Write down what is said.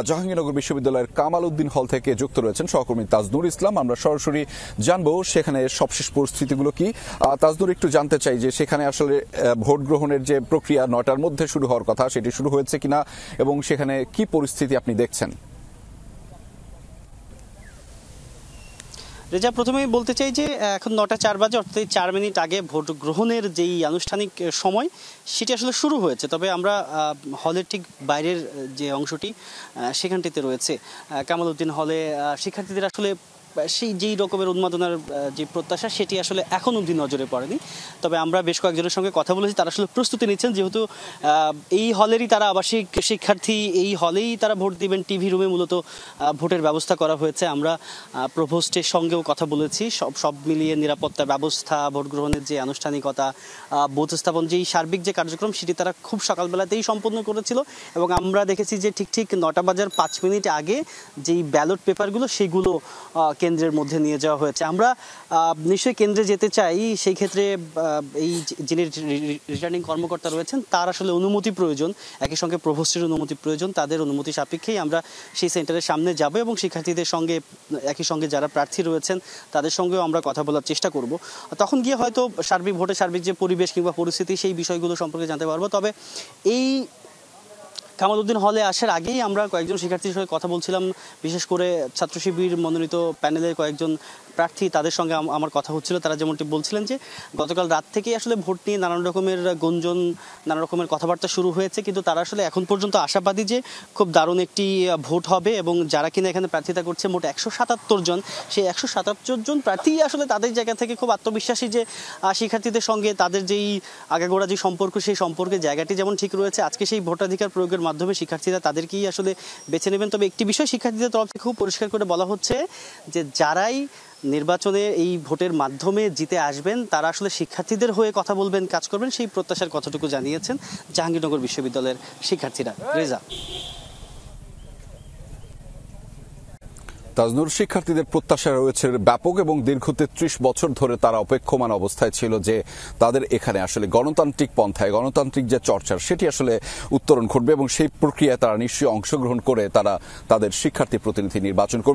জাহাঙ্গীরনগর বিশ্ববিদ্যালয়ের কামাল উদ্দিন হল থেকে যুক্ত রয়েছেন সহকর্মী তাজনুর ইসলাম। আমরা সরাসরি জানবো সেখানে সবশেষ পরিস্থিতিগুলো কি। তাজনুর, একটু জানতে চাই যে সেখানে আসলে ভোট গ্রহণের যে প্রক্রিয়া 9টার মধ্যে শুরু হওয়ার কথা সেটি শুরু হয়েছে কিনা এবং সেখানে কি পরিস্থিতি আপনি দেখছেন? রেজা, প্রথমেই বলতে চাই যে এখন 9টা 4 বাজে, অর্থাৎ 4 মিনিট আগে ভোট গ্রহণের যেই আনুষ্ঠানিক সময় সেটি আসলে শুরু হয়েছে। তবে আমরা হলের ঠিক বাইরের যে অংশটি সেখানটিতে রয়েছে কামাল উদ্দিন হলে, শিক্ষার্থীদের আসলে সেই যেই রকমের উন্মাদনার যে প্রত্যাশা সেটি আসলে এখন অবধি নজরে পড়েনি। তবে আমরা বেশ কয়েকজনের সঙ্গে কথা বলেছি, তারা আসলে প্রস্তুতি নিচ্ছেন, যেহেতু এই হলেরই তারা আবাসিক শিক্ষার্থী, এই হলেই তারা ভোট দিবেন। টিভি রুমে মূলত ভোটের ব্যবস্থা করা হয়েছে। আমরা প্রভোস্টের সঙ্গেও কথা বলেছি, সব মিলিয়ে নিরাপত্তা ব্যবস্থা, ভোট গ্রহণের যে আনুষ্ঠানিকতা, বুথ স্থাপন, যেই সার্বিক যে কার্যক্রম সেটি তারা খুব সকালবেলাতেই সম্পন্ন করেছিল। এবং আমরা দেখেছি যে ঠিক 9টা বাজার 5 মিনিট আগে যেই ব্যালট পেপারগুলো সেগুলো কেন্দ্রের মধ্যে নিয়ে যাওয়া হয়েছে। আমরা নিশ্চয়ই কেন্দ্রে যেতে চাই, সেই ক্ষেত্রে এই যিনি রিটার্নিং কর্মকর্তা রয়েছেন তার আসলে অনুমতি প্রয়োজন, একই সঙ্গে প্রভোস্টের অনুমতি প্রয়োজন। তাদের অনুমতি সাপেক্ষেই আমরা সেই সেন্টারের সামনে যাব এবং শিক্ষার্থীদের সঙ্গে, একই সঙ্গে যারা প্রার্থী রয়েছেন তাদের সঙ্গেও আমরা কথা বলার চেষ্টা করব। তখন গিয়ে হয়তো ভোটের সার্বিক যে পরিবেশ কিংবা পরিস্থিতি সেই বিষয়গুলো সম্পর্কে জানতে পারবো। তবে এই কামাল উদ্দিন হলে আসার আগেই আমরা কয়েকজন শিক্ষার্থীর সঙ্গে কথা বলছিলাম, বিশেষ করে ছাত্র শিবির মনোনীত প্যানেলের কয়েকজন প্রার্থী, তাদের সঙ্গে আমার কথা হচ্ছিল। তারা যেমনটি বলছিলেন যে গতকাল রাত থেকেই আসলে ভোট নিয়ে নানান রকমের গুঞ্জন, নানা রকমের কথাবার্তা শুরু হয়েছে, কিন্তু তারা আসলে এখন পর্যন্ত আশাবাদী যে খুব দারুণ একটি ভোট হবে। এবং যারা কিনা এখানে প্রার্থিতা করছে মোট 177 জন, সেই 177 জন প্রার্থী আসলে তাদের জায়গা থেকে খুব আত্মবিশ্বাসী যে শিক্ষার্থীদের সঙ্গে তাদের যেই আগাগোড়া যে সম্পর্ক, সেই সম্পর্কের জায়গাটি যেমন ঠিক রয়েছে। আজকে সেই ভোটাধিকার প্রয়োগের মাধ্যমে শিক্ষার্থীরা তাদেরকেই আসলে বেছে নেবেন। তবে একটি বিষয় শিক্ষার্থীদের তরফ থেকে খুব পরিষ্কার করে বলা হচ্ছে যে যারাই নির্বাচনে এই ভোটের মাধ্যমে জিতে আসবেন তারা আসলে শিক্ষার্থীদের হয়ে কথা বলবেন, কাজ করবেন, সেই প্রত্যাশার কথাটুকু জানিয়েছেন জাহাঙ্গীরনগর বিশ্ববিদ্যালয়ের শিক্ষার্থীরা। রেজা। তাজনুর, শিক্ষার্থীদের প্রত্যাশা রয়েছে ব্যাপক এবং দীর্ঘ 33 বছর ধরে তারা অপেক্ষমান অবস্থায় ছিল যে তাদের এখানে আসলে গণতান্ত্রিক পন্থায় গণতান্ত্রিক যে চর্চার সেটি আসলে উত্তরণ ঘটবে এবং সেই প্রক্রিয়ায় তারা নিশ্চয়ই অংশগ্রহণ করে তারা তাদের শিক্ষার্থী প্রতিনিধি নির্বাচন করবে।